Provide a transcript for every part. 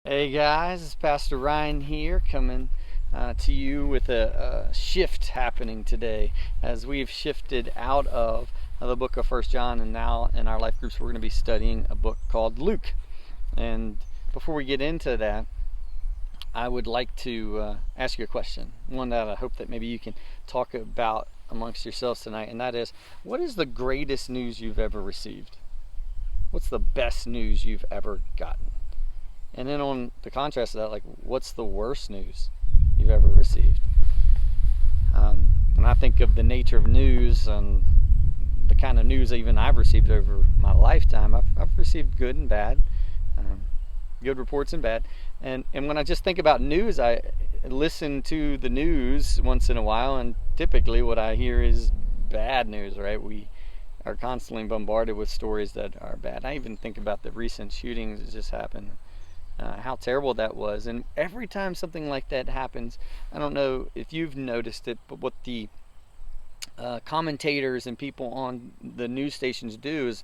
Hey guys, it's Pastor Ryan here coming to you with a shift happening today as we've shifted out of the book of First John, and now in our life groups we're going to be studying a book called Luke. And before we get into that, I would like to ask you a question, one that I hope that maybe you can talk about amongst yourselves tonight, and that is, what is the greatest news you've ever received? What's the best news you've ever gotten? And then on the contrast of that, like, what's the worst news you've ever received? When I think of the nature of news and the kind of news even I've received over my lifetime, I've received good and bad, good reports and bad. And when I just think about news, I listen to the news once in a while, and typically what I hear is bad news, right? We are constantly bombarded with stories that are bad. I even think about the recent shootings that just happened. How terrible that was. And every time something like that happens, I don't know if you've noticed it, but what the commentators and people on the news stations do is,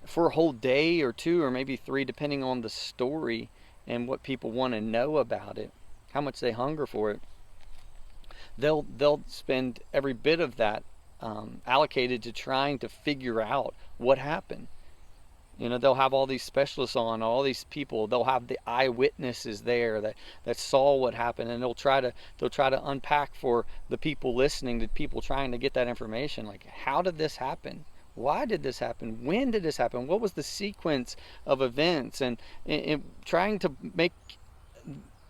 for a whole day or two or maybe three, depending on the story and what people want to know about it, how much they hunger for it, they'll spend every bit of that allocated to trying to figure out what happened. You know, they'll have all these specialists on, all these people. They'll have the eyewitnesses there that saw what happened, and they'll try to unpack for the people listening, the people trying to get that information. Like, how did this happen? Why did this happen? When did this happen? What was the sequence of events? And trying to make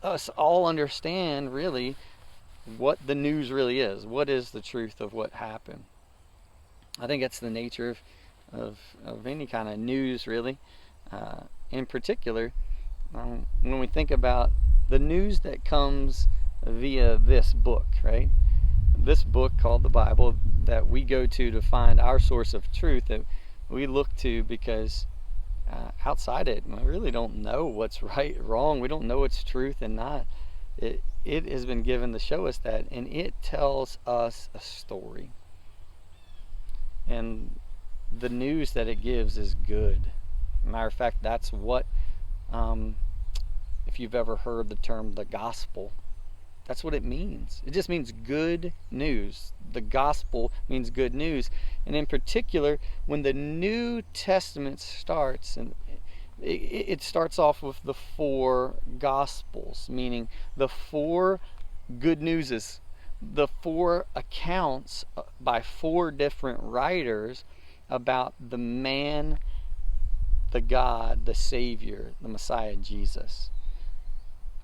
us all understand really what the news really is. What is the truth of what happened? I think that's the nature of any kind of news, really. In particular, when we think about the news that comes via this book, right? This book called the Bible that we go to find our source of truth, that we look to because outside it, we really don't know what's right, wrong. We don't know what's truth and not. It has been given to show us that, and it tells us a story. And the news that it gives is good. Matter of fact, that's what, if you've ever heard the term the gospel, that's what it means. It just means good news. The gospel means good news. And in particular, when the New Testament starts, and it starts off with the four gospels, meaning the four good newses, the four accounts by four different writers about the man, the God, the Savior, the Messiah, Jesus.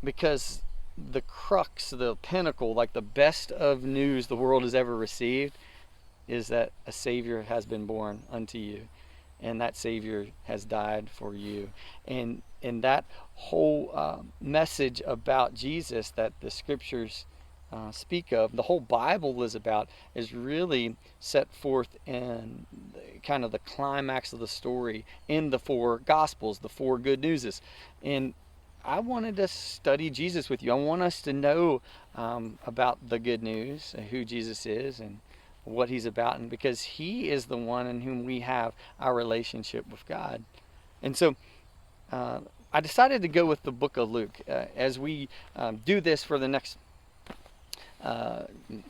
Because the crux, the pinnacle, like the best of news the world has ever received, is that a Savior has been born unto you, and that Savior has died for you. And that whole message about Jesus that the Scriptures speak of, the whole Bible is really set forth in kind of the climax of the story in the four Gospels, the four good newses. And I wanted to study Jesus with you. I want us to know about the good news, who Jesus is and what he's about, and because he is the one in whom we have our relationship with God. And so I decided to go with the book of Luke as we do this for the next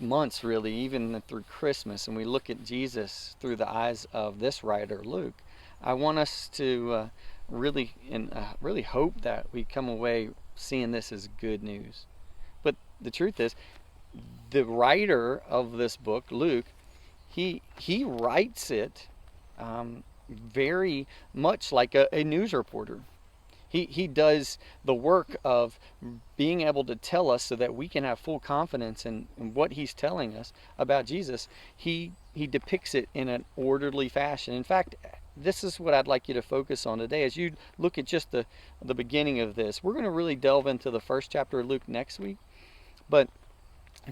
months, really, even through Christmas, and we look at Jesus through the eyes of this writer, Luke. I want us to really hope that we come away seeing this as good news. But the truth is, the writer of this book, Luke, he writes it very much like a news reporter. He does the work of being able to tell us so that we can have full confidence in what he's telling us about Jesus. He depicts it in an orderly fashion. In fact, this is what I'd like you to focus on today as you look at just the beginning of this. We're going to really delve into the first chapter of Luke next week, but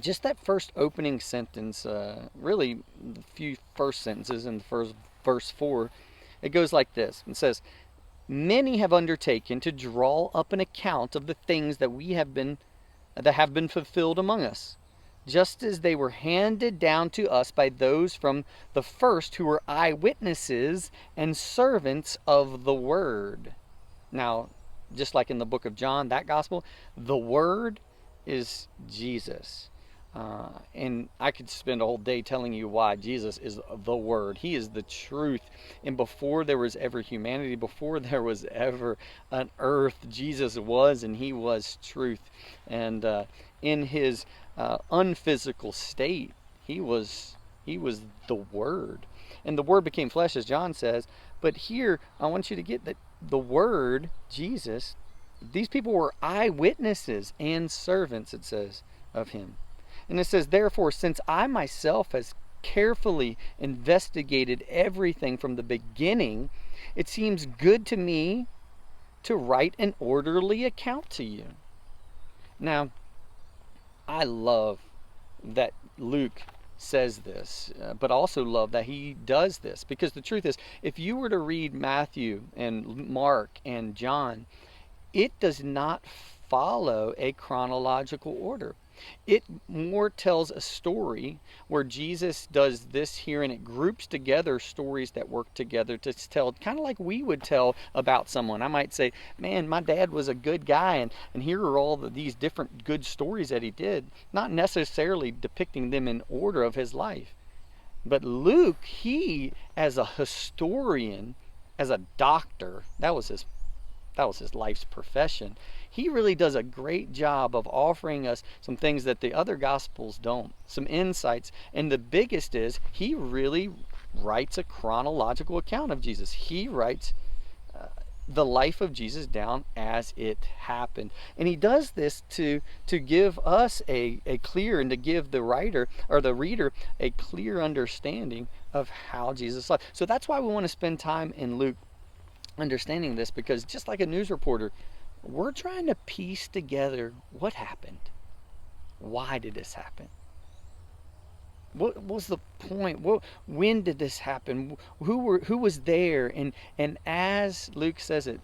just that first opening sentence, really the few first sentences in the first verse 4, it goes like this. It says, "Many have undertaken to draw up an account of the things that have been fulfilled among us, just as they were handed down to us by those from the first who were eyewitnesses and servants of the word." Now, just like in the book of John, that gospel, the Word is Jesus. And I could spend a whole day telling you why Jesus is the Word. He is the truth. And before there was ever humanity, before there was ever an earth, Jesus was, and He was truth. And in His unphysical state, He was the Word. And the Word became flesh, as John says. But here, I want you to get that the Word, Jesus, these people were eyewitnesses and servants, it says, of Him. And it says, therefore, since I myself has carefully investigated everything from the beginning, it seems good to me to write an orderly account to you. Now, I love that Luke says this, but also love that he does this, because the truth is, if you were to read Matthew and Mark and John, it does not follow a chronological order. It more tells a story where Jesus does this here, and it groups together stories that work together to tell, kind of like we would tell about someone. I might say, man, my dad was a good guy, and here are all these different good stories that he did, not necessarily depicting them in order of his life. But Luke, he, as a historian, as a doctor, that was his life's profession. He really does a great job of offering us some things that the other gospels don't, some insights. And the biggest is, he really writes a chronological account of Jesus. He writes the life of Jesus down as it happened. And he does this to give us a clear, and to give the writer or the reader a clear understanding of how Jesus lived. So that's why we want to spend time in Luke understanding this, because just like a news reporter, we're trying to piece together what happened. Why did this happen? What was the point? When did this happen? Who was there? And as Luke says it,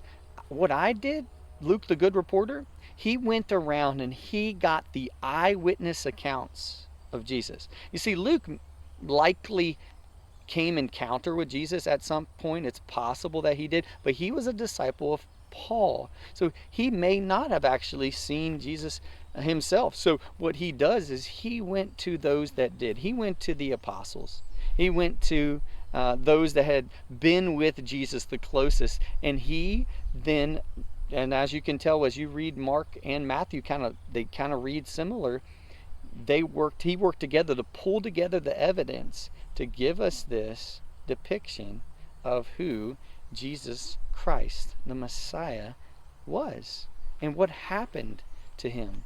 what I did, Luke the good reporter, he went around and he got the eyewitness accounts of Jesus. You see, Luke likely came encounter with Jesus at some point. It's possible that he did, but he was a disciple of Paul, so he may not have actually seen Jesus himself. So what he does is he went to those that did. He went to the apostles. He went to those that had been with Jesus the closest, and he then, and as you can tell as you read Mark and Matthew, they kind of read similar. He worked together to pull together the evidence to give us this depiction of who Jesus Christ, the Messiah, was, and what happened to him.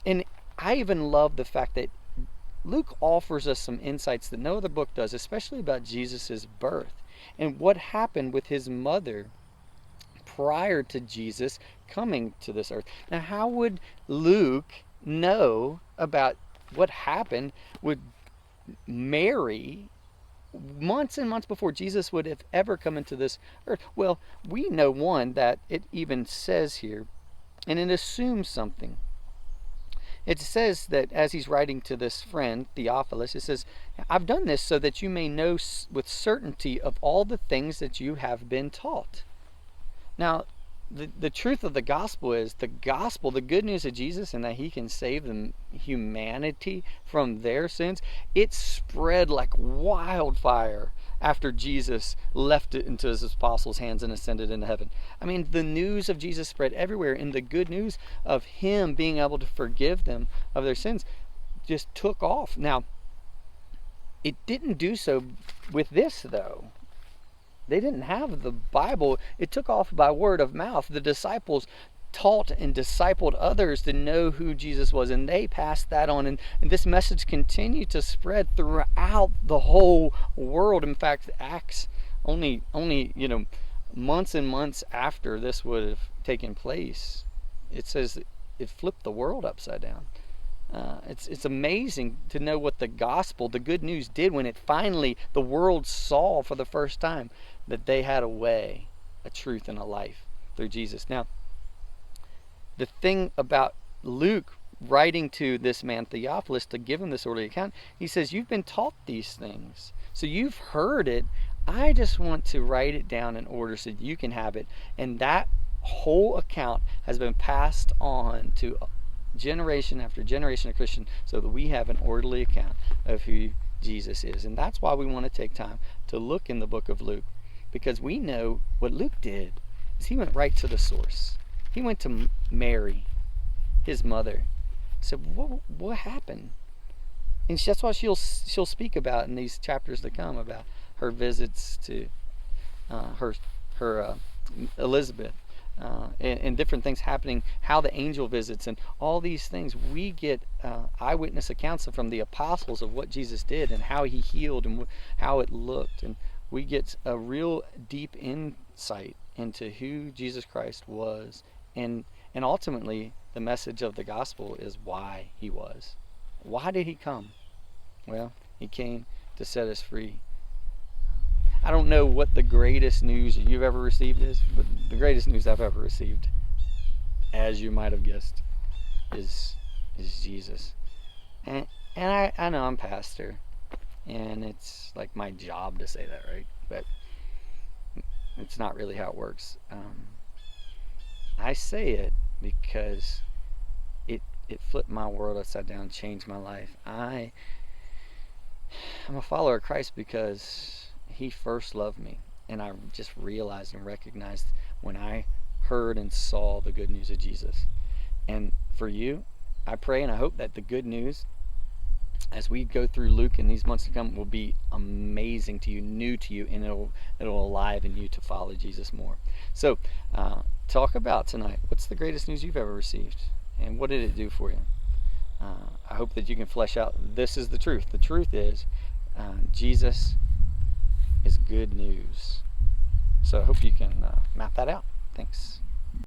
And I even love the fact that Luke offers us some insights that no other book does, especially about Jesus' birth and what happened with his mother prior to Jesus coming to this earth. Now, how would Luke know about what happened with Mary months and months before Jesus would have ever come into this earth? Well, we know, one, that it even says here, and it assumes something. It says that as he's writing to this friend, Theophilus, it says, I've done this so that you may know with certainty of all the things that you have been taught. Now, the truth of the gospel is, the good news of Jesus, and that he can save humanity from their sins, it spread like wildfire after Jesus left it into his apostles' hands and ascended into heaven. I mean, the news of Jesus spread everywhere, and the good news of him being able to forgive them of their sins just took off. Now, it didn't do so with this, though. They didn't have the Bible. It took off by word of mouth. The disciples taught and discipled others to know who Jesus was, and they passed that on. And this message continued to spread throughout the whole world. In fact, Acts, only months and months after this would have taken place, it says it flipped the world upside down. It's amazing to know what the gospel, the good news, did when it finally, the world saw for the first time that they had a way, a truth, and a life through Jesus. Now, the thing about Luke writing to this man Theophilus to give him this orderly account, he says, you've been taught these things, so you've heard it. I just want to write it down in order so that you can have it. And that whole account has been passed on to generation after generation of Christians so that we have an orderly account of who Jesus is. And that's why we want to take time to look in the book of Luke, because we know what Luke did is he went right to the source. He went to Mary, his mother, said, what happened? And that's what she'll speak about in these chapters to come, about her visits to her Elizabeth, and different things happening, how the angel visits, and all these things. We get eyewitness accounts from the apostles of what Jesus did and how he healed and how it looked, and we get a real deep insight into who Jesus Christ was, and ultimately the message of the gospel is why he was. Why did he come? Well, he came to set us free. I don't know what the greatest news you've ever received is, but the greatest news I've ever received, as you might have guessed, is Jesus. And I know I'm pastor, and it's like my job to say that, right? But it's not really how it works. I say it because it flipped my world upside down, changed my life. I'm a follower of Christ because he first loved me, and I just realized and recognized when I heard and saw the good news of Jesus. And for you, I pray and I hope that the good news, as we go through Luke in these months to come, will be amazing to you, new to you, and it'll enliven you to follow Jesus more. So talk about tonight, what's the greatest news you've ever received, and what did it do for you? I hope that you can flesh out, this is the truth. The truth is Jesus is good news. So I hope you can map that out. Thanks.